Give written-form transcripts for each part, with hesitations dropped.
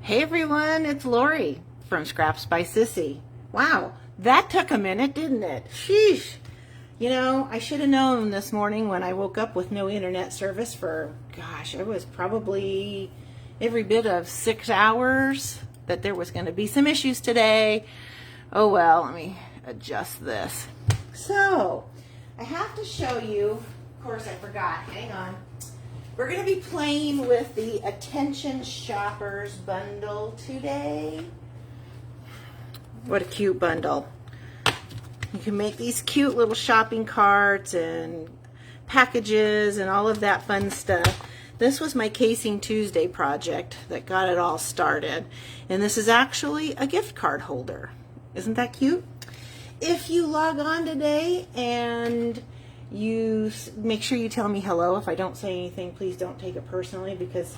Hey everyone, it's Lori from Scraps by Sissy. Wow, that took a minute, didn't it? Sheesh. You know, I should have known this morning when I woke up with no internet service for, gosh, it was probably every bit of 6 hours that there was going to be some issues today. Oh well, let me adjust this. So, I have to show you, of course I forgot, hang on. We're going to be playing with the Attention Shoppers bundle today. What a cute bundle. You can make these cute little shopping carts and packages and all of that fun stuff. This was my Casing Tuesday project that got it all started. And this is actually a gift card holder. Isn't that cute? If you log on today and you make sure you tell me hello. If I don't say anything, please don't take it personally because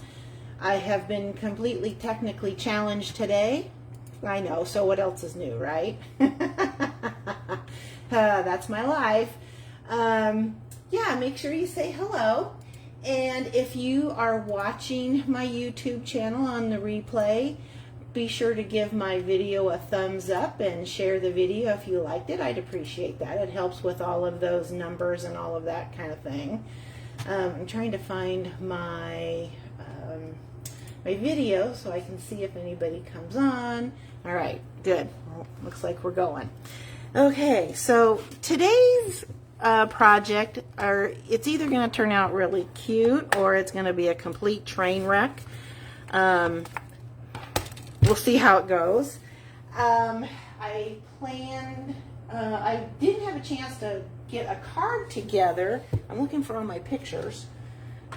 I have been completely technically challenged today. I know, so what else is new, right? That's my life. Yeah, make sure you say hello. And if you are watching my YouTube channel on the replay, be sure to give my video a thumbs up and share the video if you liked it. I'd appreciate that. It helps with all of those numbers and all of that kind of thing. I'm trying to find my my video so I can see if anybody comes on. All right, good. Well, looks like we're going. Okay, so today's project, it's either going to turn out really cute or it's going to be a complete train wreck. We'll see how it goes. I planned, I didn't have a chance to get a card together. I'm looking for all my pictures,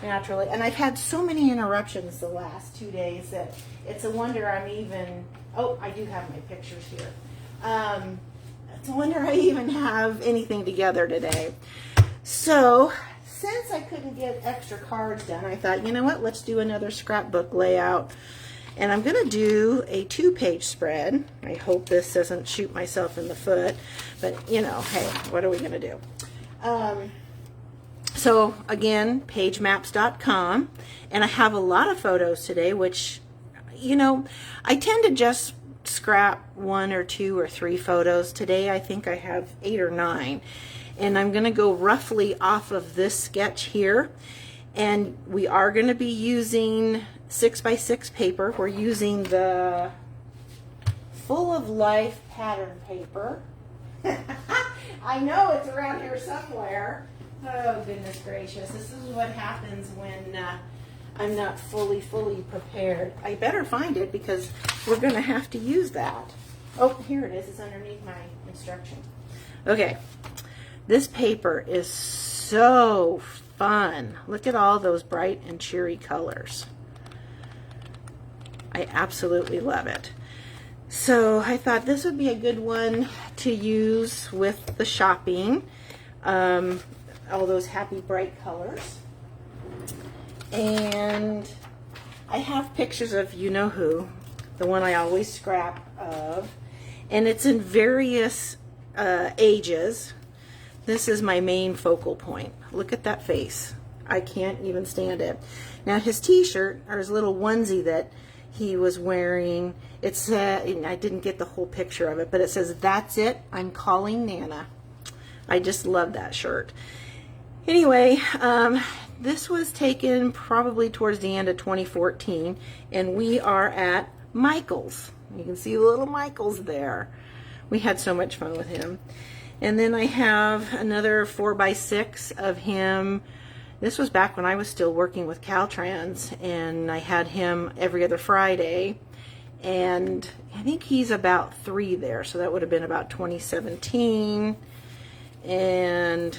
naturally. And I've had so many interruptions the last 2 days that it's a wonder I'm even, oh, I do have my pictures here. It's a wonder I even have anything together today. So, since I couldn't get extra cards done, I thought, you know what, let's do another scrapbook layout. And I'm going to do a 2-page spread. I hope this doesn't shoot myself in the foot. But, you know, hey, what are we going to do? So, again, pagemaps.com. And I have a lot of photos today, which, you know, I tend to just scrap 1 or 2 or 3 photos. Today, I think I have 8 or 9. And I'm going to go roughly off of this sketch here. And we are going to be using 6x6 paper. We're using the Full of Life pattern paper. I know it's around here somewhere. Oh, goodness gracious. This is what happens when I'm not fully prepared. I better find it because we're going to have to use that. Oh, here it is. It's underneath my instruction. Okay. This paper is so fun. Look at all those bright and cheery colors. I absolutely love it. So I thought this would be a good one to use with the shopping. All those happy bright colors. And I have pictures of you-know-who, the one I always scrap of. And it's in various ages. This is my main focal point. Look at that face. I can't even stand it. Now his t-shirt, or his little onesie that he was wearing, it said, I didn't get the whole picture of it, but it says, "That's it, I'm calling Nana." I just love that shirt. Anyway, this was taken probably towards the end of 2014, and we are at Michael's. You can see little Michael's there. We had so much fun with him. And then I have another 4x6 of him. This was back when I was still working with Caltrans, and I had him every other Friday. And I think he's about 3 there, so that would have been about 2017. And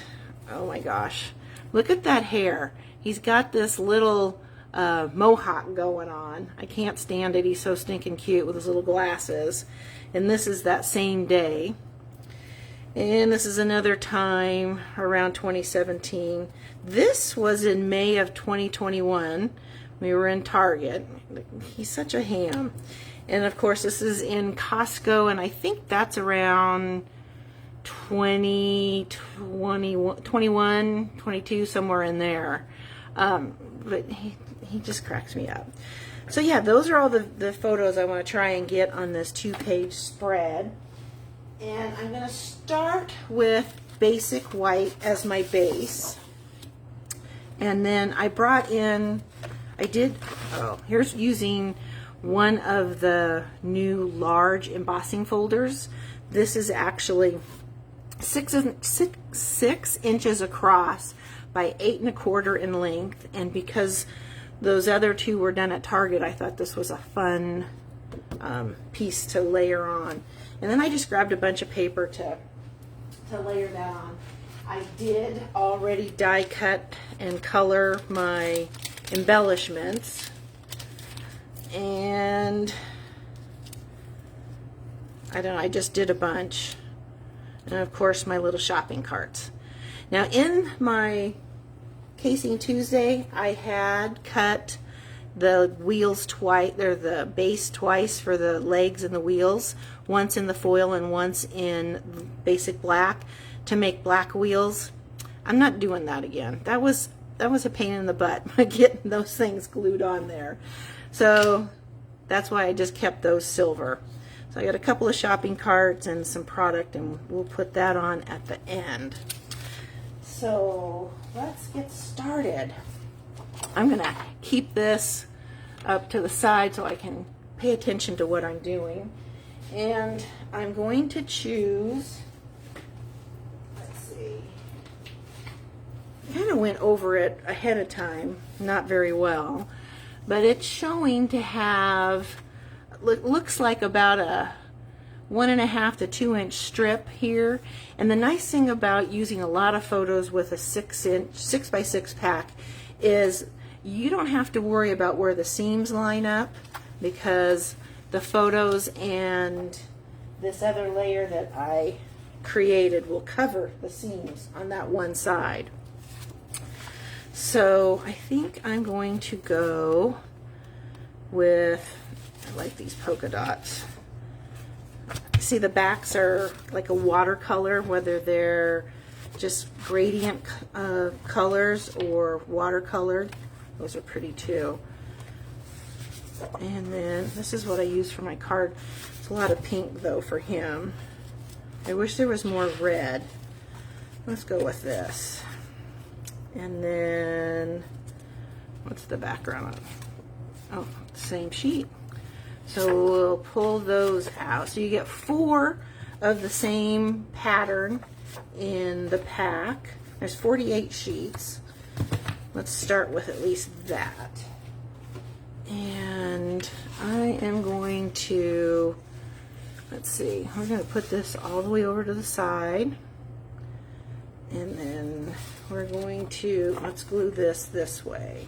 oh my gosh, look at that hair. He's got this little mohawk going on. I can't stand it. He's so stinking cute with his little glasses. And this is that same day. And this is another time around 2017. This was in May of 2021. We were in Target. He's such a ham. And of course this is in Costco, and I think that's around 20, 21, 22, somewhere in there. but he just cracks me up. So yeah, those are all the photos I want to try and get on this 2-page spread. And I'm going to start with basic white as my base. And then I brought in, here's using one of the new large embossing folders. This is actually 6 inches across by 8 1/4 in length. And because those other two were done at Target, I thought this was a fun piece to layer on. And then I just grabbed a bunch of paper to layer that on. I did already die cut and color my embellishments, and I don't know, I just did a bunch, and of course my little shopping carts. Now in my Casing Tuesday, I had cut the wheels twice, or the base twice for the legs and the wheels, once in the foil and once in basic black, to make black wheels. I'm not doing that again. That was a pain in the butt, getting those things glued on there. So that's why I just kept those silver. So I got a couple of shopping carts and some product, and we'll put that on at the end. So let's get started. I'm gonna keep this up to the side so I can pay attention to what I'm doing. And I'm going to choose, I kind of went over it ahead of time, not very well, but it's showing to have, looks like about a 1.5 to 2 inch strip here. And the nice thing about using a lot of photos with a 6 by 6 pack is you don't have to worry about where the seams line up, because the photos and this other layer that I created will cover the seams on that one side. So I think I'm going to go with, I like these polka dots. See, the backs are like a watercolor, whether they're just gradient colors or watercolored. Those are pretty too. And then this is what I use for my card. It's a lot of pink though for him. I wish there was more red. Let's go with this. And then, what's the background of? Oh, same sheet. So we'll pull those out. So you get 4 of the same pattern in the pack. There's 48 sheets. Let's start with at least that. And I am going to, let's see, we're going to put this all the way over to the side. And then we're going to, let's glue this way,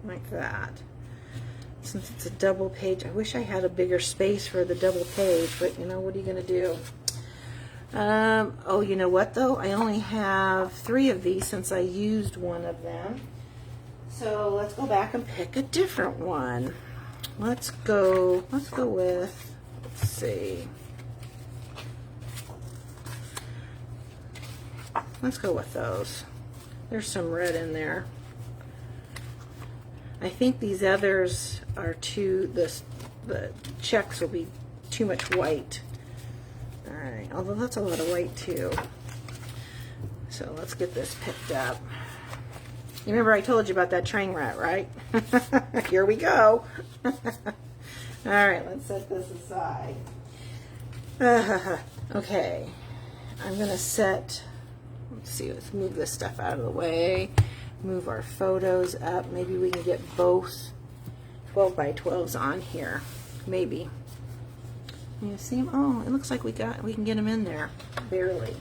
like that. Since it's a double page, I wish I had a bigger space for the double page, but you know, what are you going to do? Oh, you know what though? I only have 3 of these since I used one of them. So let's go back and pick a different one. Let's go with, let's see. Let's go with those. There's some red in there. I think these others are the checks will be too much white. Alright, although that's a lot of white too. So let's get this picked up. You remember I told you about that train rat, right? Here we go. Alright, let's set this aside. Okay, I'm going to set, let's see, let's move this stuff out of the way. Move our photos up. Maybe we can get both 12 by 12s on here. Maybe. You see them? Oh, it looks like we can get them in there. Barely.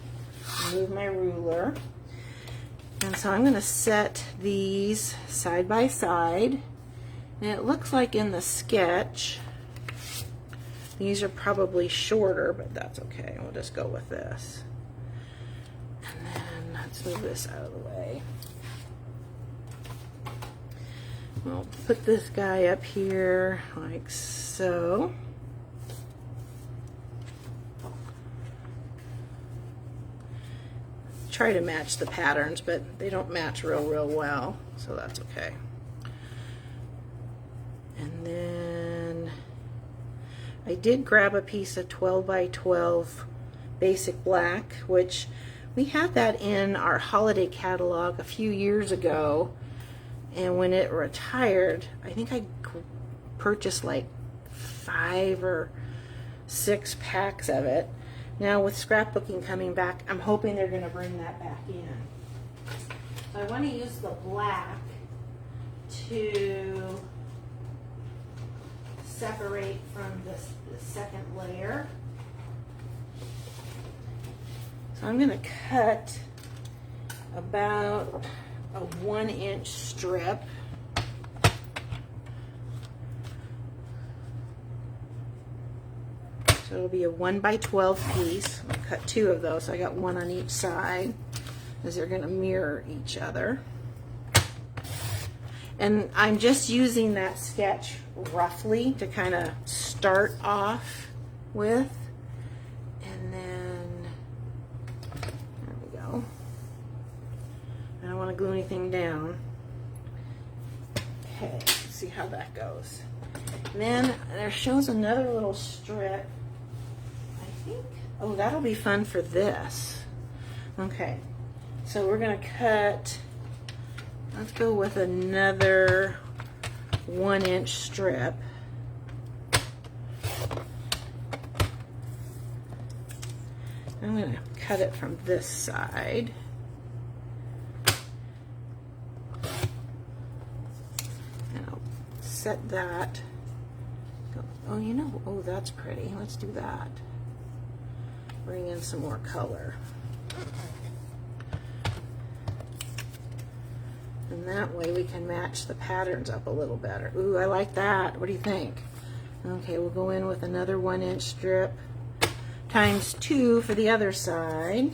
Move my ruler. And so I'm going to set these side by side. And it looks like in the sketch, these are probably shorter, but that's okay. We'll just go with this. And then let's move this out of the way. We'll put this guy up here like so. try to match the patterns, but they don't match real well, so that's okay. And then I did grab a piece of 12 by 12 basic black, which we had that in our holiday catalog a few years ago, and when it retired, I think I purchased like 5 or 6 packs of it. Now with scrapbooking coming back, I'm hoping they're going to bring that back in. So I want to use the black to separate from this second layer. So I'm going to cut about a 1-inch strip. So it'll be a 1 by 12 piece. I'll cut 2 of those. So I got 1 on each side, as they're going to mirror each other. And I'm just using that sketch roughly to kind of start off with. And then, there we go. I don't want to glue anything down. Okay, let's see how that goes. And then there shows another little strip. Oh, that'll be fun for this. Okay, so we're going to cut, let's go with another 1-inch strip. I'm going to cut it from this side. And I'll set that. Oh, you know, oh, that's pretty. Let's do that. Bring in some more color. And that way we can match the patterns up a little better. Ooh, I like that. What do you think? Okay, we'll go in with another 1-inch strip times 2 for the other side.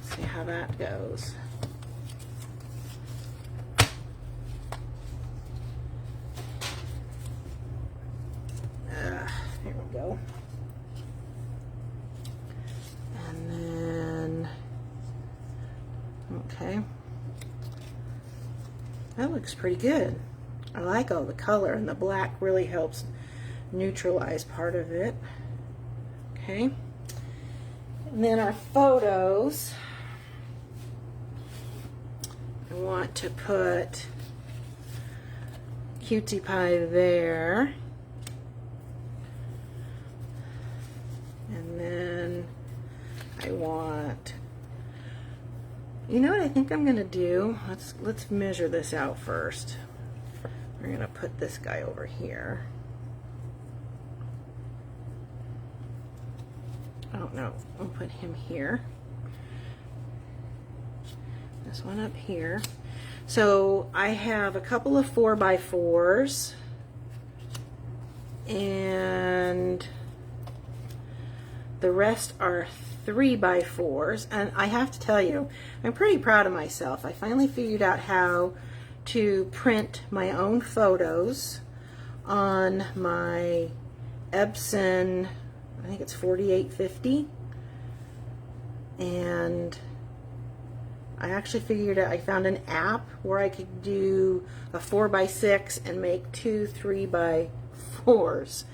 See how that goes. Here we go. And then, okay. That looks pretty good. I like all the color, and the black really helps neutralize part of it. Okay. And then our photos, I want to put Cutie Pie there. And then I want, you know what I think I'm gonna do? Let's measure this out first. We're gonna put this guy over here. Oh no, we'll put him here. This one up here. So I have a couple of 4x4s and the rest are 3x4s, and I have to tell you, I'm pretty proud of myself. I finally figured out how to print my own photos on my Epson, I think it's 4850, and I actually figured out, I found an app where I could do a 4x6 and make 2 3x4s.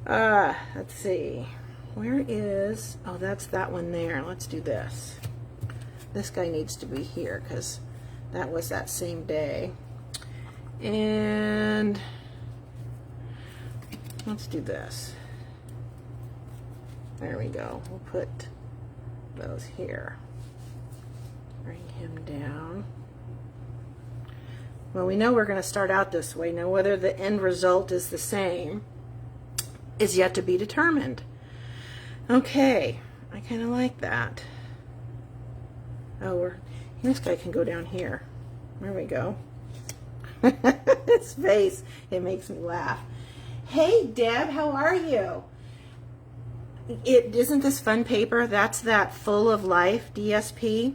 Let's see. Where is, oh, that's that one there. Let's do this. This guy needs to be here because that was that same day. And let's do this. There we go. We'll put those here. Bring him down. Well, we know we're going to start out this way. Now, whether the end result is the same is yet to be determined. Okay, I kind of like that. Oh, this guy can go down here. There we go. His face, it makes me laugh. Hey, Deb, how are you? Isn't this fun paper? That's that Full of Life DSP.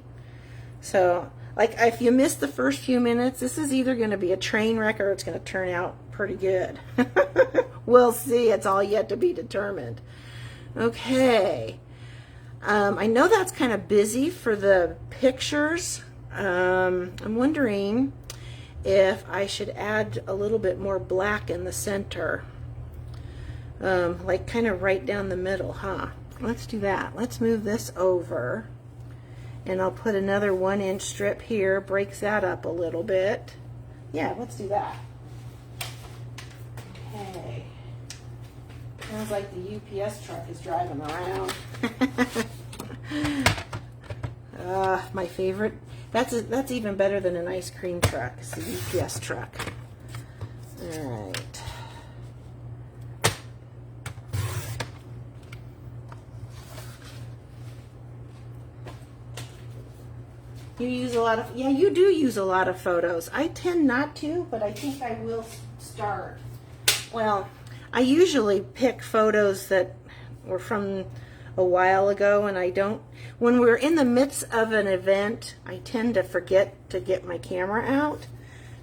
So, like, if you missed the first few minutes, this is either going to be a train wreck or it's going to turn out pretty good. We'll see. It's all yet to be determined. Okay. I know that's kind of busy for the pictures. I'm wondering if I should add a little bit more black in the center. Like kind of right down the middle, huh? Let's do that. Let's move this over. And I'll put another 1-inch strip here, breaks that up a little bit. Yeah, let's do that. Okay. Sounds like the UPS truck is driving around. My favorite. That's even better than an ice cream truck. It's the UPS truck. All right. You use a lot of, yeah, you do use a lot of photos. I tend not to, but I think I will start. Well, I usually pick photos that were from a while ago, and I don't, when we're in the midst of an event, I tend to forget to get my camera out.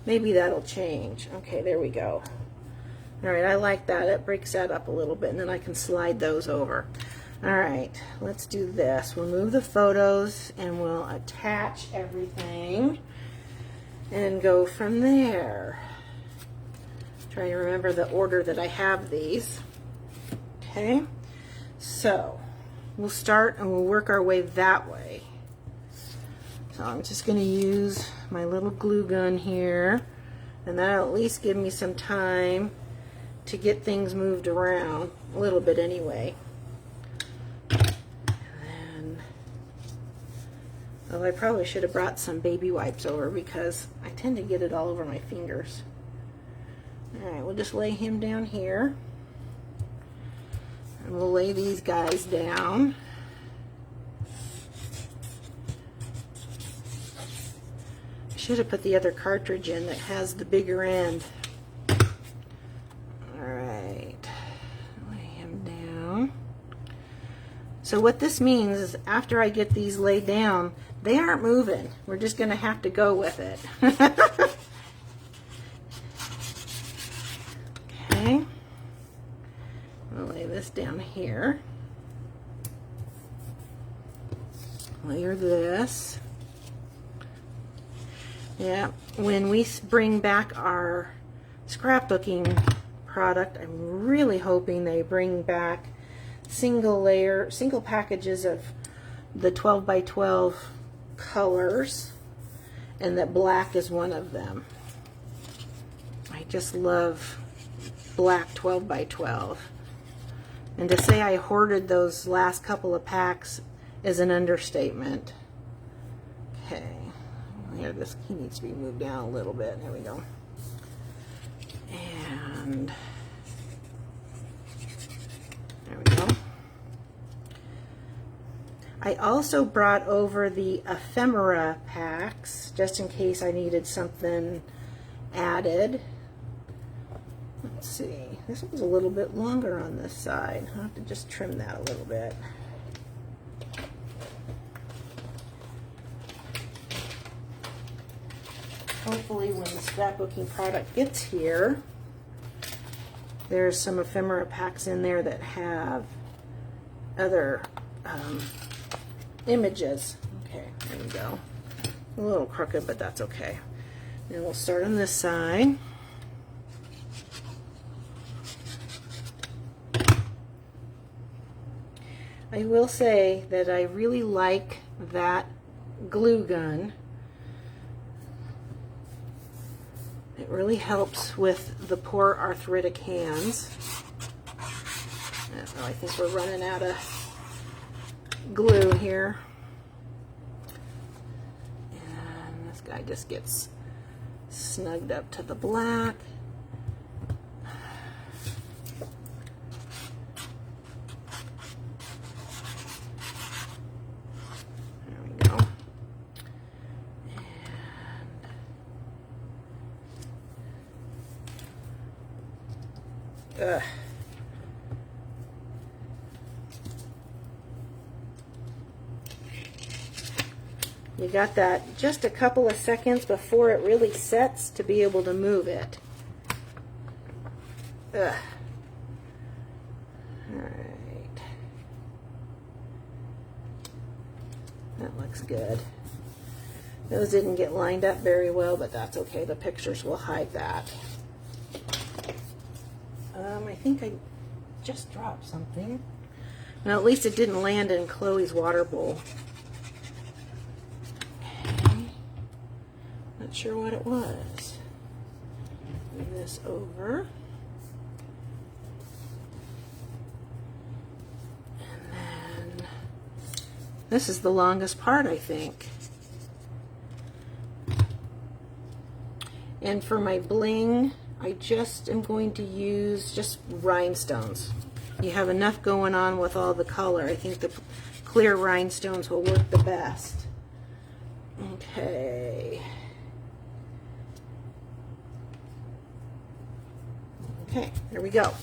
Maybe that'll change. Okay, there we go. All right, I like that. It breaks that up a little bit, and then I can slide those over. All right, let's do this. We'll move the photos and we'll attach everything and go from there. Trying to remember the order that I have these. Okay, so we'll start and we'll work our way that way. So I'm just going to use my little glue gun here, and that'll at least give me some time to get things moved around a little bit anyway. Oh, I probably should have brought some baby wipes over because I tend to get it all over my fingers. Alright, we'll just lay him down here. And we'll lay these guys down. I should have put the other cartridge in that has the bigger end. Alright, lay him down. So what this means is after I get these laid down, they aren't moving. We're just going to have to go with it. Okay. We'll lay this down here. Layer this. Yeah, when we bring back our scrapbooking product, I'm really hoping they bring back single packages of the 12 by 12 colors, and that black is one of them. I just love black 12 by 12. And to say I hoarded those last couple of packs is an understatement. Okay, here, this, he needs to be moved down a little bit. There we go. And there we go. I also brought over the ephemera packs just in case I needed something added. Let's see, this one's a little bit longer on this side. I'll have to just trim that a little bit. Hopefully when the scrapbooking product gets here, there's some ephemera packs in there that have other images. Okay, there we go. A little crooked, but that's okay. And we'll start on this side. I will say that I really like that glue gun. It really helps with the poor arthritic hands. Oh, I think we're running out of glue here. And this guy just gets snugged up to the black. There we go. And you got that just a couple of seconds before it really sets to be able to move it. Ugh. Alright. That looks good. Those didn't get lined up very well, but that's okay. The pictures will hide that. I think I just dropped something. Now, at least it didn't land in Chloe's water bowl. Okay. Not sure what it was. Move this over. And then this is the longest part, I think. And for my bling, I just am going to use just rhinestones. You have enough going on with all the color. I think the clear rhinestones will work the best. Okay. Okay, there we go.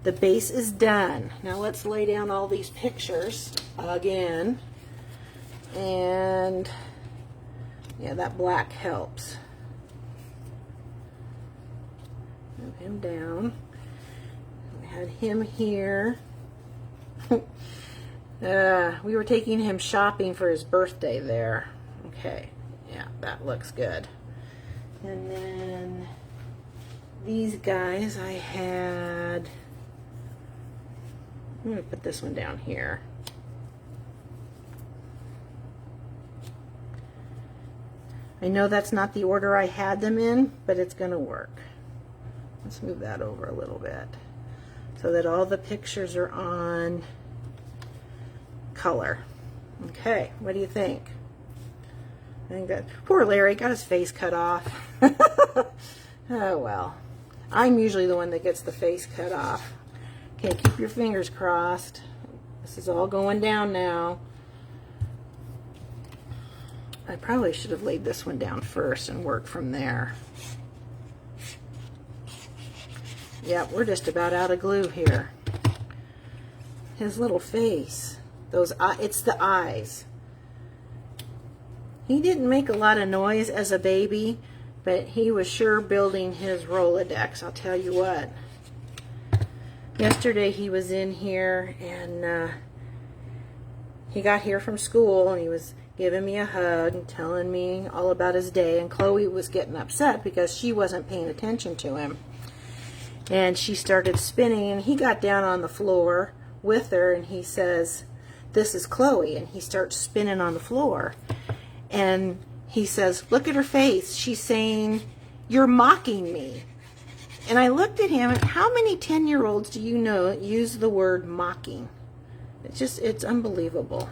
The base is done. Now let's lay down all these pictures again. And yeah, that black helps. Move him down. We had him here. We were taking him shopping for his birthday there. Okay, yeah, that looks good. And then these guys I had, I'm going to put this one down here. I know that's not the order I had them in, but it's going to work. Let's move that over a little bit so that all the pictures are on color. Okay, what do you think? I think that poor Larry got his face cut off. Oh well, I'm usually the one that gets the face cut off. Okay, keep your fingers crossed. This is all going down now. I probably should have laid this one down first and worked from there. Yep, we're just about out of glue here. His little face. Those it's the eyes. He didn't make a lot of noise as a baby, but he was sure building his Rolodex, I'll tell you what. Yesterday he was in here and he got here from school and he was giving me a hug and telling me all about his day, and Chloe was getting upset because she wasn't paying attention to him. And she started spinning, and he got down on the floor with her, and he says, "This is Chloe," and he starts spinning on the floor. And he says, "Look at her face. She's saying, 'You're mocking me.'" And I looked at him, and how many 10-year-olds do you know use the word mocking? It's unbelievable.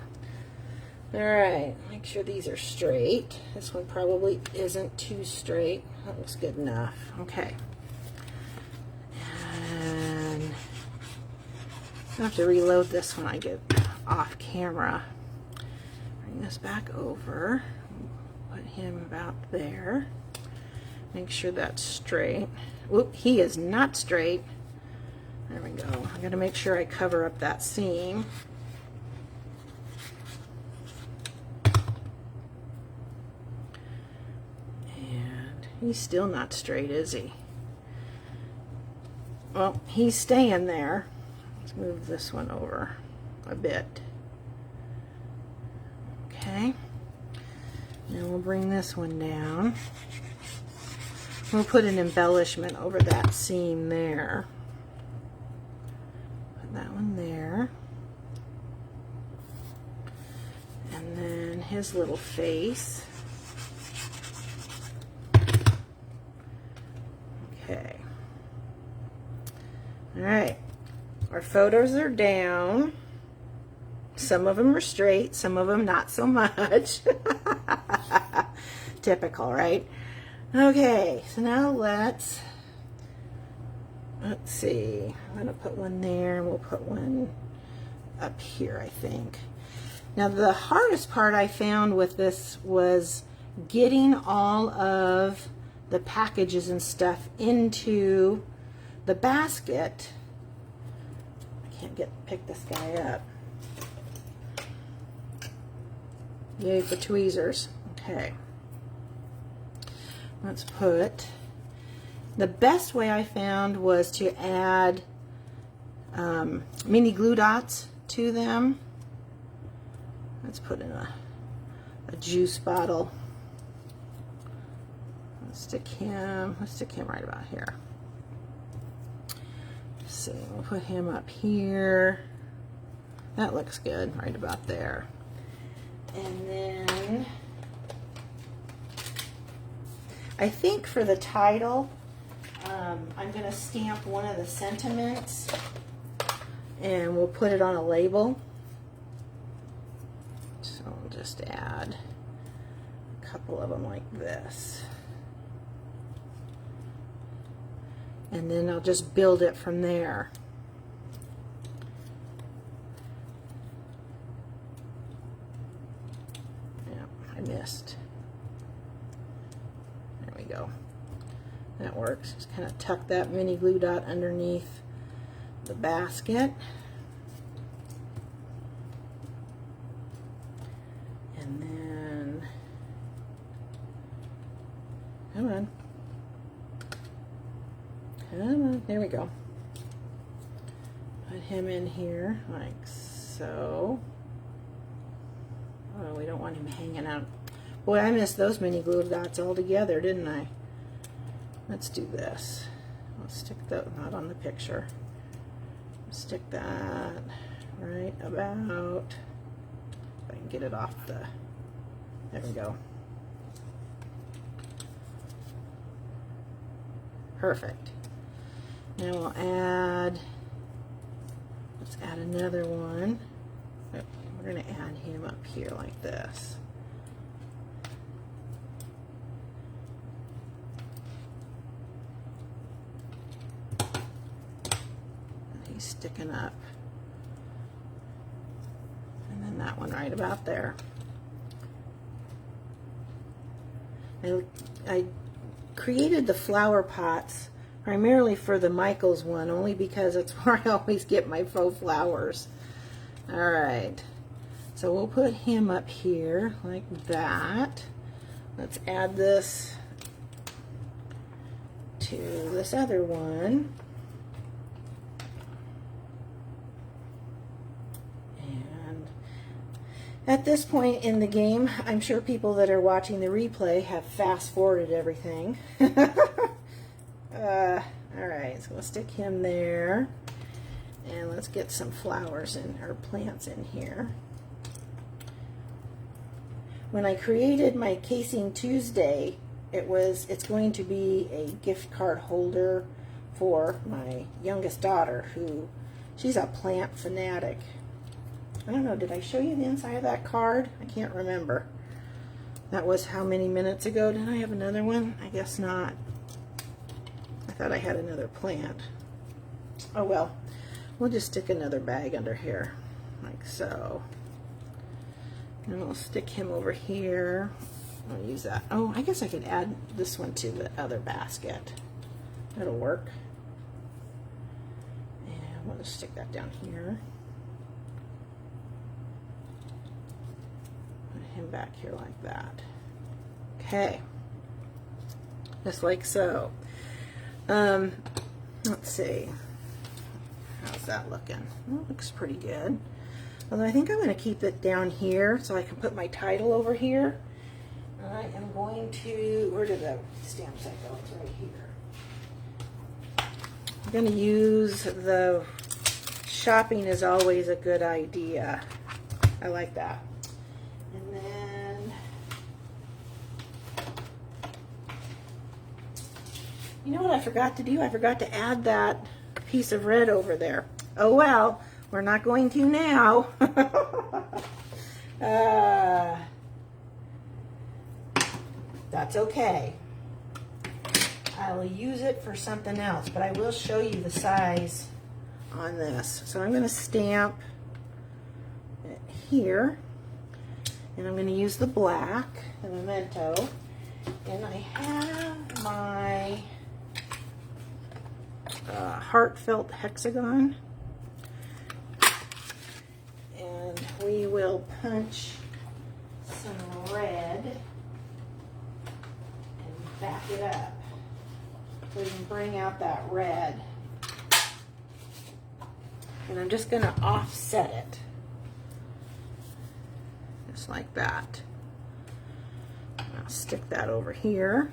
All right, make sure these are straight. This one probably isn't too straight. That looks good enough. Okay. And I have to reload this when I get off camera. Bring this back over. Put him about there. Make sure that's straight. Whoop, he is not straight. There we go. I'm going to make sure I cover up that seam. And he's still not straight, is he? Well, he's staying there. Let's move this one over a bit. Okay. Now we'll bring this one down. We'll put an embellishment over that seam there. Put that one there. And then his little face. Okay. All right. Our photos are down. Some of them are straight, some of them not so much. Typical, right? Okay, so now let's see. I'm going to put one there, and we'll put one up here, I think. Now, the hardest part I found with this was getting all of the packages and stuff into the basket. I can't pick this guy up. Yay for tweezers. Okay. Let's put, the best way I found was to add mini glue dots to them. Let's put in a juice bottle. Let's stick him right about here. Let's see, we'll put him up here. That looks good, right about there. And then I think for the title, I'm going to stamp one of the sentiments and we'll put it on a label. So I'll just add a couple of them like this. And then I'll just build it from there. I missed. There we go. That works. Just kind of tuck that mini glue dot underneath the basket. And then, come on. Come on. There we go. Put him in here like so. Oh, we don't want him hanging out. Boy, I missed those mini glue dots altogether, didn't I? Let's do this. Let's stick that, not on the picture. Stick that right about, if I can get it off the, there we go. Perfect. Now we'll add, let's add another one. We're going to add him up here like this. And he's sticking up. And then that one right about there. I created the flower pots primarily for the Michaels one, only because it's where I always get my faux flowers. All right. So we'll put him up here like that. Let's add this to this other one. And at this point in the game, I'm sure people that are watching the replay have fast forwarded everything. All right, so we'll stick him there. And let's get some flowers in, or plants in here. When I created my Casing Tuesday, it's going to be a gift card holder for my youngest daughter, who, she's a plant fanatic. I don't know, did I show you the inside of that card? I can't remember. That was how many minutes ago? Did I have another one? I guess not. I thought I had another plant. Oh well, we'll just stick another bag under here, like so. And we'll stick him over here. I'll use that. Oh, I guess I could add this one to the other basket. That'll work. And we'll just stick that down here. Put him back here like that. Okay. Just like so. Let's see. How's that looking? Well, it looks pretty good. Although I think I'm going to keep it down here so I can put my title over here. I am going to, where did the stamp set go? It's right here. I'm going to use the shopping is always a good idea. I like that. And then, you know what I forgot to do? I forgot to add that piece of red over there. Oh well. We're not going to now. That's okay. I'll use it for something else, but I will show you the size on this. So I'm going to stamp it here, and I'm going to use the black, the memento, and I have my heartfelt hexagon. And we will punch some red and back it up so we can bring out that red. And I'm just going to offset it, just like that. Stick that over here.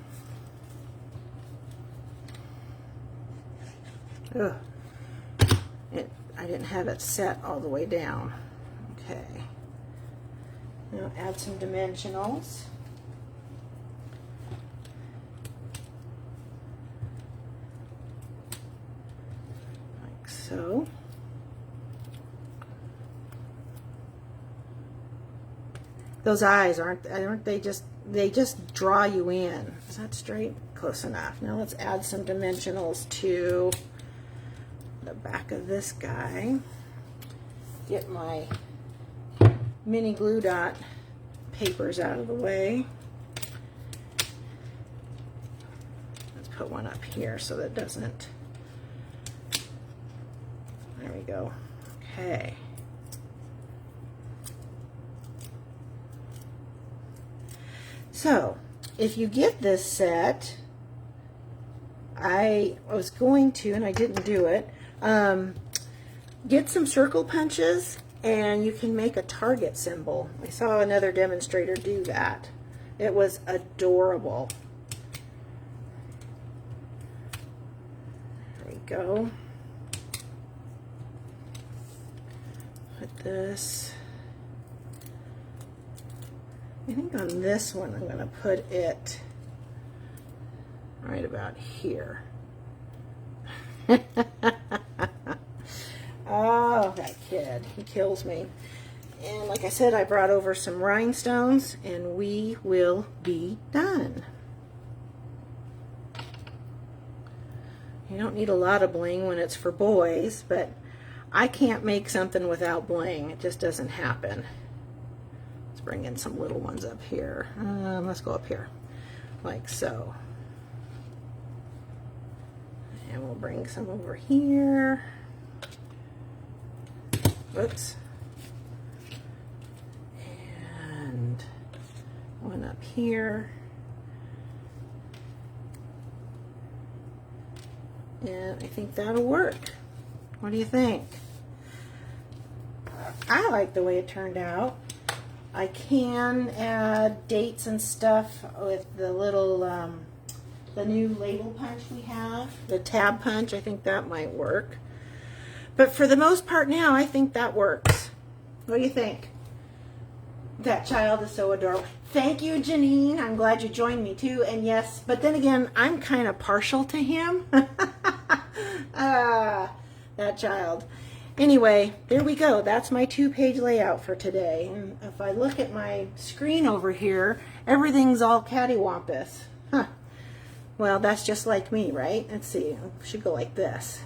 Ugh. I didn't have it set all the way down. Okay. Now add some dimensionals. Like so. Those eyes aren't they just draw you in. Is that straight? Close enough. Now let's add some dimensionals to the back of this guy. Get my mini glue dot papers out of the way. Let's put one up here so that doesn't. There we go. Okay. So, if you get this set, I was going to, and I didn't do it, get some circle punches and you can make a target symbol. I saw another demonstrator do that. It was adorable. There we go. Put this. I think on this one I'm going to put it right about here. Oh, that kid. He kills me. And like I said, I brought over some rhinestones and we will be done. You don't need a lot of bling when it's for boys, but I can't make something without bling. It just doesn't happen. Let's bring in some little ones up here. Let's go up here, like so. And we'll bring some over here. Whoops. And one up here. And I think that'll work. What do you think? I like the way it turned out. I can add dates and stuff with the little, the new label punch we have, the tab punch. I think that might work. But for the most part now, I think that works. What do you think? That child is so adorable. Thank you, Janine. I'm glad you joined me too. And yes, but then again, I'm kind of partial to him. That child. Anyway, there we go. That's my 2-page layout for today. And if I look at my screen over here, everything's all cattywampus. Huh. Well, that's just like me, right? Let's see. It should go like this.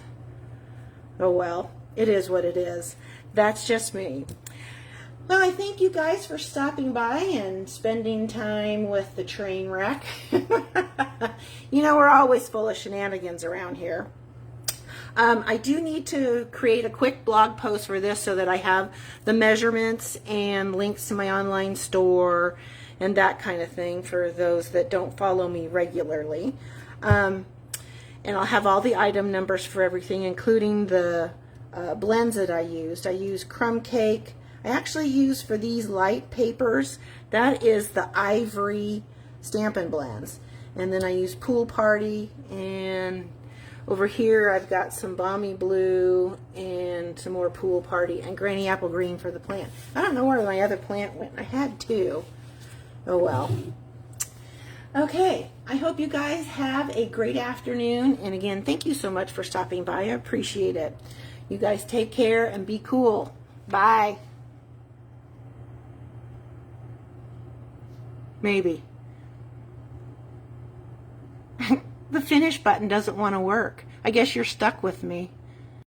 Oh well, it is what it is. That's just me. Well, I thank you guys for stopping by and spending time with the train wreck. You know, we're always full of shenanigans around here. I do need to create a quick blog post for this so that I have the measurements and links to my online store and that kind of thing for those that don't follow me regularly. And I'll have all the item numbers for everything, including the blends that I used. I used crumb cake. I actually used for these light papers, that is the ivory Stampin' Blends. And then I used Pool Party, and over here I've got some Balmy Blue and some more Pool Party and Granny Apple Green for the plant. I don't know where my other plant went. I had two. Oh well. Okay, I hope you guys have a great afternoon. And again, thank you so much for stopping by. I appreciate it. You guys take care and be cool. Bye. Maybe. The finish button doesn't want to work. I guess you're stuck with me.